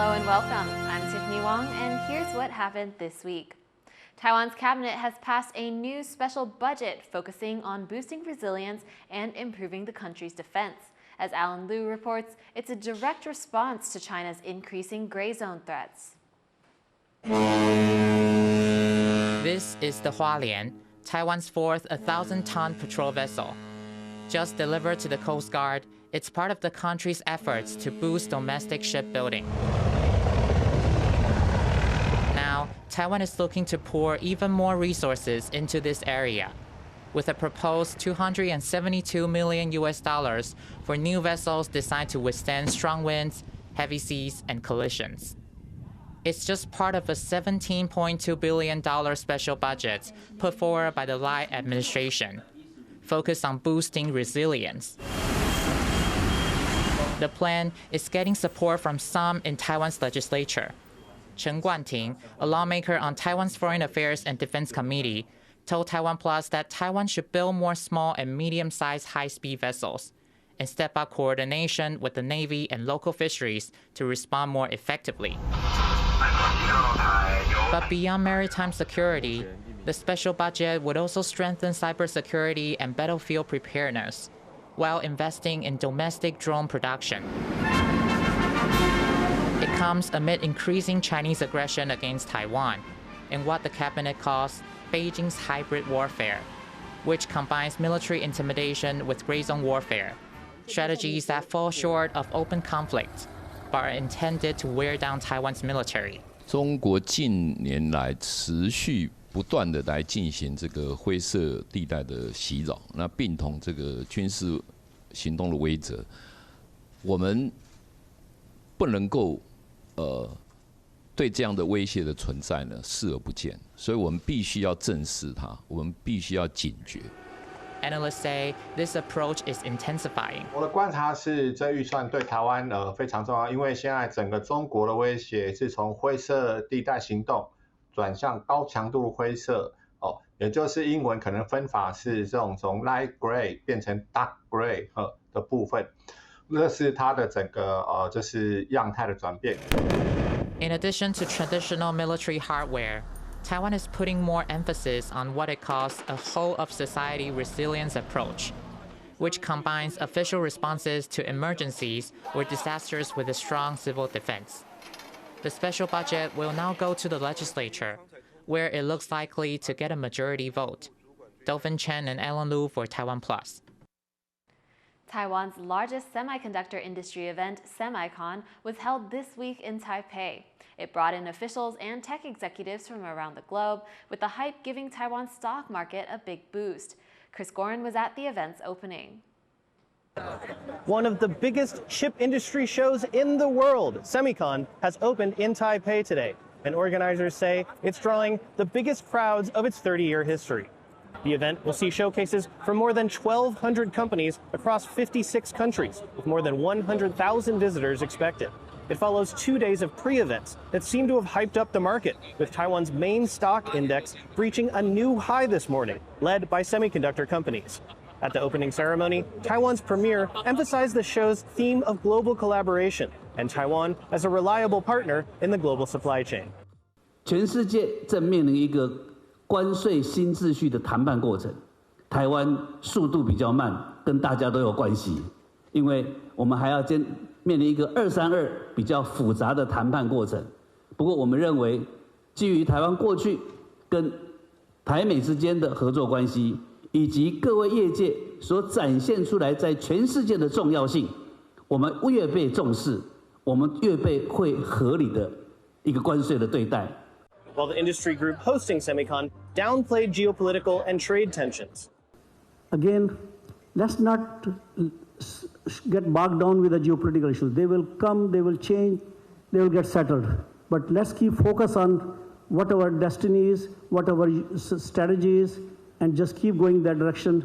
Hello and welcome. I'm Tiffany Wong, and here's what happened this week. Taiwan's cabinet has passed a new special budget focusing on boosting resilience and improving the country's defense. As Alan Liu reports, it's a direct response to China's increasing gray zone threats. This is the Hualien, Taiwan's fourth 1,000-ton patrol vessel. Just delivered to the Coast Guard, it's part of the country's efforts to boost domestic shipbuilding. Now, Taiwan is looking to pour even more resources into this area, with a proposed $272 million for new vessels designed to withstand strong winds, heavy seas, and collisions. It's just part of a $17.2 billion special budget put forward by the Lai administration, focused on boosting resilience. The plan is getting support from some in Taiwan's legislature. Chen Guanting, a lawmaker on Taiwan's Foreign Affairs and Defense Committee, told TaiwanPlus that Taiwan should build more small and medium-sized high-speed vessels and step up coordination with the Navy and local fisheries to respond more effectively. But beyond maritime security, the special budget would also strengthen cybersecurity and battlefield preparedness, while investing in domestic drone production. It comes amid increasing Chinese aggression against Taiwan in what the cabinet calls Beijing's hybrid warfare, which combines military intimidation with gray zone warfare, strategies that fall short of open conflict, but are intended to wear down Taiwan's military. 中国近年来持续不断的来进行这个灰色地带的袭扰，那并同这个军事行动的规则，我们不能够对这样的威胁的存在呢视而不见，所以我们必须要正视它，我们必须要警觉。Analysts say this approach is intensifying. 我的观察是，这预算对台湾非常重要，因为现在整个中国的威胁是从灰色地带行动转向高强度灰色，也就是英文可能分法是这种从 light gray 变成 dark gray 的部分，这是它的整个就是样态的转变。In addition to traditional military hardware, Taiwan is putting more emphasis on what it calls a whole-of-society resilience approach, which combines official responses to emergencies or disasters with a strong civil defense. The special budget will now go to the legislature, where it looks likely to get a majority vote. Dolphin Chen and Alan Liu for TaiwanPlus. Taiwan's largest semiconductor industry event, Semicon, was held this week in Taipei. It brought in officials and tech executives from around the globe, with the hype giving Taiwan's stock market a big boost. Chris Gorin was at the event's opening. One of the biggest chip industry shows in the world, Semicon, has opened in Taipei today, and organizers say it's drawing the biggest crowds of its 30-year history. The event will see showcases from more than 1,200 companies across 56 countries, with more than 100,000 visitors expected. It follows 2 days of pre-events that seem to have hyped up the market, with Taiwan's main stock index breaching a new high this morning, led by semiconductor companies. At the opening ceremony, Taiwan's premier emphasized the show's theme of global collaboration and Taiwan as a reliable partner in the global supply chain. 全世界正面临一个关税新秩序的谈判过程，台湾速度比较慢，跟大家都有关系，因为我们还要面临一个232比较复杂的谈判过程。不过我们认为，基于台湾过去跟台美之间的合作关系，以及各位业界所展现出来在全世界的重要性，我们越被重视，我们越被会合理的一个关税的对待。While the industry group hosting Semicon downplayed geopolitical and trade tensions. Again, let's not get bogged down with the geopolitical issues. They will come, they will change, they will get settled. But let's keep focus on what our destiny is, what our strategy is, and just keep going that direction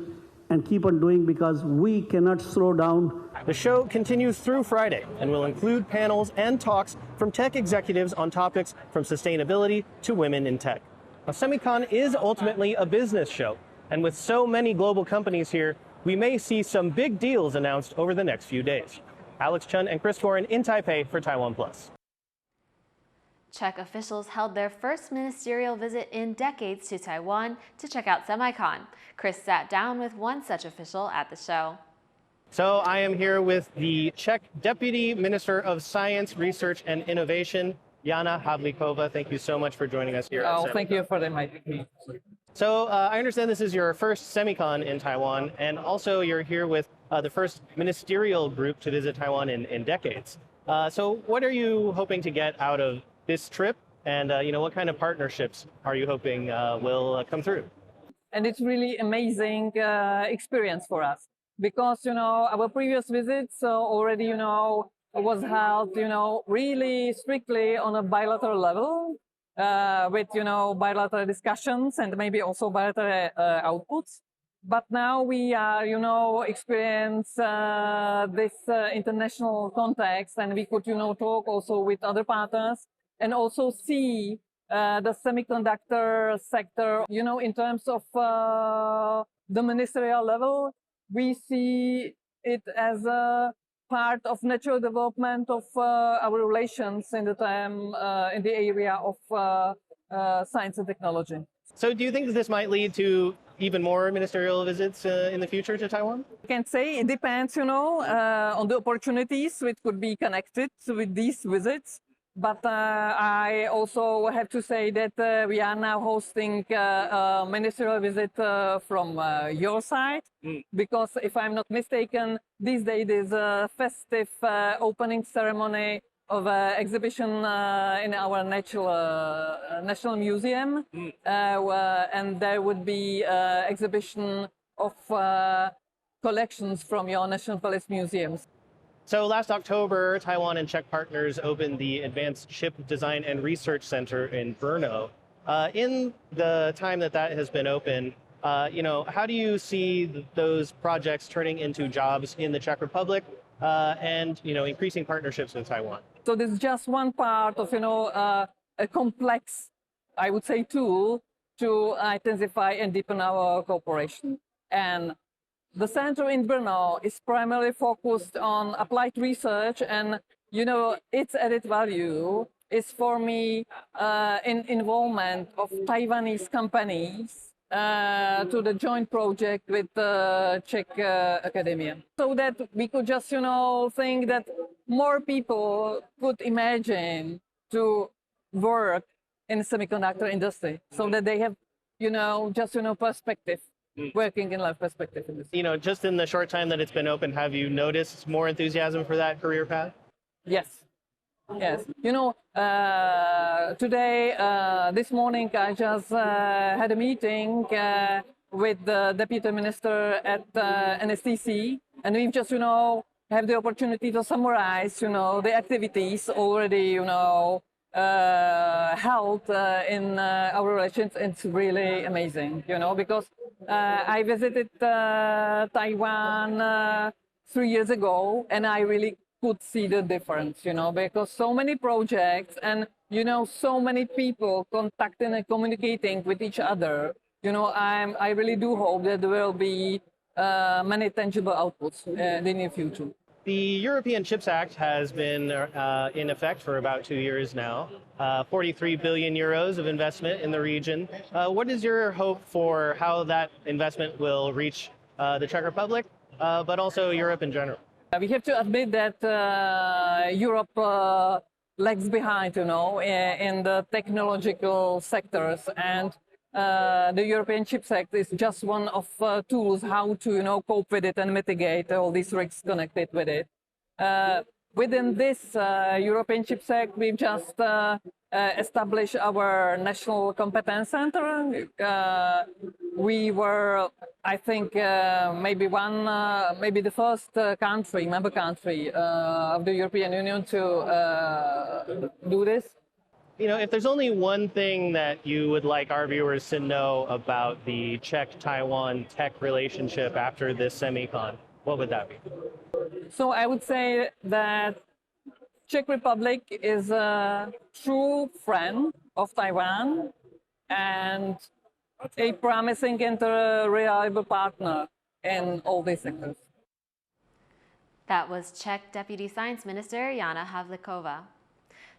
and keep on doing, because we cannot slow down. The show continues through Friday and will include panels and talks from tech executives on topics from sustainability to women in tech. Now, Semicon is ultimately a business show, and with so many global companies here, we may see some big deals announced over the next few days. Alex Chun and Chris Gorin in Taipei for TaiwanPlus. Czech officials held their first ministerial visit in decades to Taiwan to check out Semicon. Chris sat down with one such official at the show. So I am here with the Czech Deputy Minister of Science, Research and Innovation, Jana Havlíková. Thank you so much for joining us here. Oh, thank you for inviting me. So I understand this is your first Semicon in Taiwan, and also you're here with the first ministerial group to visit Taiwan in decades. So what are you hoping to get out of this trip, and what kind of partnerships are you hoping will come through? And it's really amazing experience for us because our previous visits already was held really strictly on a bilateral level with bilateral discussions and maybe also bilateral outputs. But now we are experience this international context, and we could talk also with other partners and also see the semiconductor sector, in terms of the ministerial level, we see it as a part of natural development of our relations in the area of science and technology. So do you think that this might lead to even more ministerial visits in the future to Taiwan? I can say it depends, on the opportunities which could be connected with these visits. But I also have to say that we are now hosting a ministerial visit from your side, because if I'm not mistaken, these days there's a festive opening ceremony of an exhibition in our National Museum, and there would be an exhibition of collections from your National Palace Museums. So last October, Taiwan and Czech partners opened the Advanced Chip Design and Research Center in Brno. In the time that has been open, how do you see those projects turning into jobs in the Czech Republic and increasing partnerships with Taiwan? So this is just one part of a complex, I would say, tool to intensify and deepen our cooperation. And the center in Brno is primarily focused on applied research, and its added value is for me in involvement of Taiwanese companies to the joint project with the Czech academia, so that we could just think that more people could imagine to work in the semiconductor industry, so that they have perspective. Working in life perspective in this. Just in the short time that it's been open, have you noticed more enthusiasm for that career path? Yes. Today, this morning, I just had a meeting with the Deputy Minister at NSTC, and we've just, have the opportunity to summarize, the activities already, held in our relations. It's really amazing, because I visited Taiwan 3 years ago, and I really could see the difference, because so many projects and, so many people contacting and communicating with each other, I really do hope that there will be many tangible outputs in the near future. The European Chips Act has been in effect for about 2 years now. 43 billion euros of investment in the region. What is your hope for how that investment will reach the Czech Republic, but also Europe in general? We have to admit that Europe lags behind, in the technological sectors, and the European Chips Act is just one of tools how to cope with it and mitigate all these risks connected with it. Within this European Chips Act, we've just established our National Competence Center. We were, I think, maybe the first member country of the European Union to do this. If there's only one thing that you would like our viewers to know about the Czech-Taiwan tech relationship after this Semicon, what would that be? So I would say that Czech Republic is a true friend of Taiwan and a promising and a reliable partner in all these sectors. That was Czech Deputy Science Minister Jana Havlíková.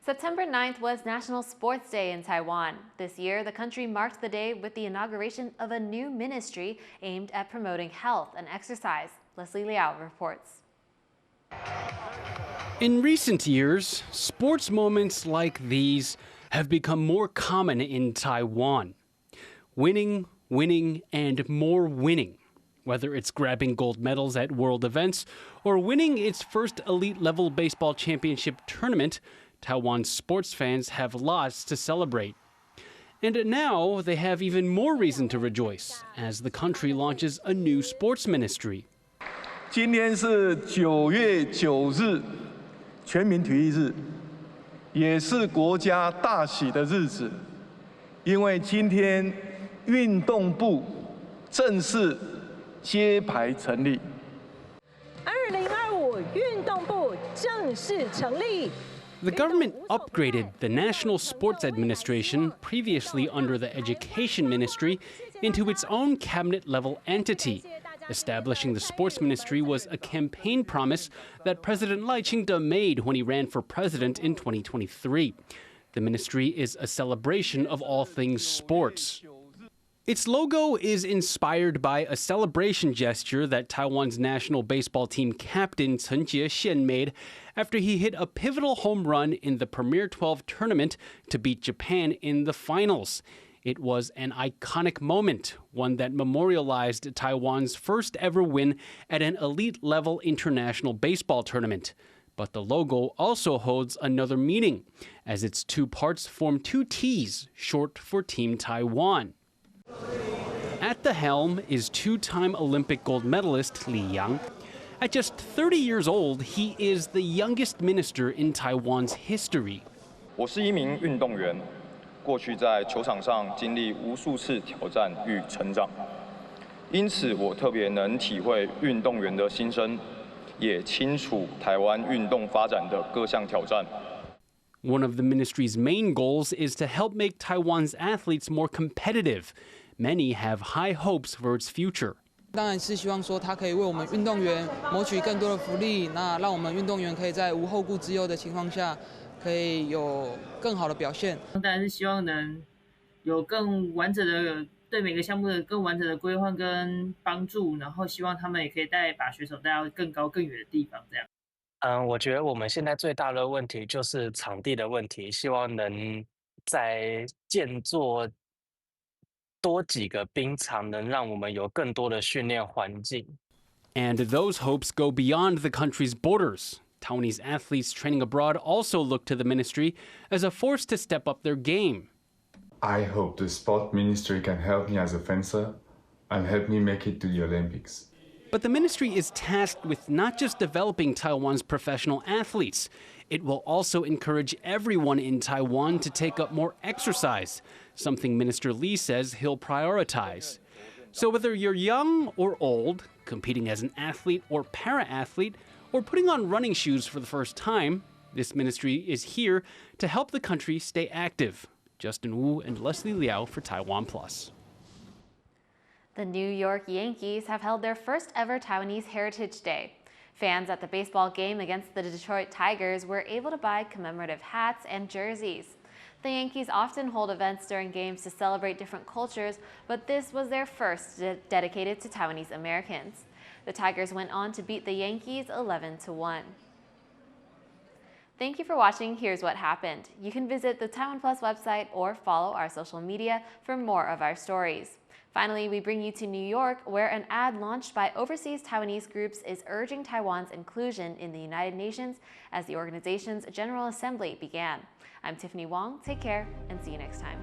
September 9th was National Sports Day in Taiwan. This year, the country marked the day with the inauguration of a new ministry aimed at promoting health and exercise. Leslie Liao reports. In recent years, sports moments like these have become more common in Taiwan. Winning, winning, and more winning. Whether it's grabbing gold medals at world events or winning its first elite-level baseball championship tournament, Taiwan's sports fans have lots to celebrate. And now they have even more reason to rejoice as the country launches a new sports ministry. 今天是9月9日，全民体育日，也是国家大喜的日子，因为今天运动部正式揭牌成立。2025运动部正式成立。 The government upgraded the National Sports Administration, previously under the Education Ministry, into its own cabinet-level entity. Establishing the sports ministry was a campaign promise that President Lai Ching-te made when he ran for president in 2023. The ministry is a celebration of all things sports. Its logo is inspired by a celebration gesture that Taiwan's national baseball team captain Chen Jie-xian made after he hit a pivotal home run in the Premier 12 tournament to beat Japan in the finals. It was an iconic moment, one that memorialized Taiwan's first ever win at an elite-level international baseball tournament. But the logo also holds another meaning, as its two parts form two T's, short for Team Taiwan. At the helm is two-time Olympic gold medalist Li Yang. At just 30 years old, he is the youngest minister in Taiwan's history. 我是一名运动员，过去在球场上经历无数次挑战与成长，因此我特别能体会运动员的心声，也清楚台湾运动发展的各项挑战。 One of the ministry's main goals is to help make Taiwan's athletes more competitive. Many have high hopes for its future. 当然是希望说，它可以为我们运动员谋取更多的福利，那让我们运动员可以在无后顾之忧的情况下，可以有更好的表现。当然是希望能有更完整的对每个项目的更完整的规划跟帮助，然后希望他们也可以把选手带到更高更远的地方，这样。我觉得我们现在最大的问题就是场地的问题，希望能在建作多几个冰场，能让我们有更多的训练环境。And those hopes go beyond the country's borders. Taiwanese athletes training abroad also look to the ministry as a force to step up their game. I hope the sport ministry can help me as a fencer and help me make it to the Olympics. But the ministry is tasked with not just developing Taiwan's professional athletes. It will also encourage everyone in Taiwan to take up more exercise, something Minister Li says he'll prioritize. So whether you're young or old, competing as an athlete or para-athlete, or putting on running shoes for the first time, this ministry is here to help the country stay active. Justin Wu and Leslie Liao for TaiwanPlus. The New York Yankees have held their first ever Taiwanese Heritage Day. Fans at the baseball game against the Detroit Tigers were able to buy commemorative hats and jerseys. The Yankees often hold events during games to celebrate different cultures, but this was their first dedicated to Taiwanese-Americans. The Tigers went on to beat the Yankees 11-1. Thank you for watching Here's What Happened. You can visit the TaiwanPlus website or follow our social media for more of our stories. Finally, we bring you to New York, where an ad launched by overseas Taiwanese groups is urging Taiwan's inclusion in the United Nations as the organization's General Assembly began. I'm Tiffany Wong. Take care and see you next time.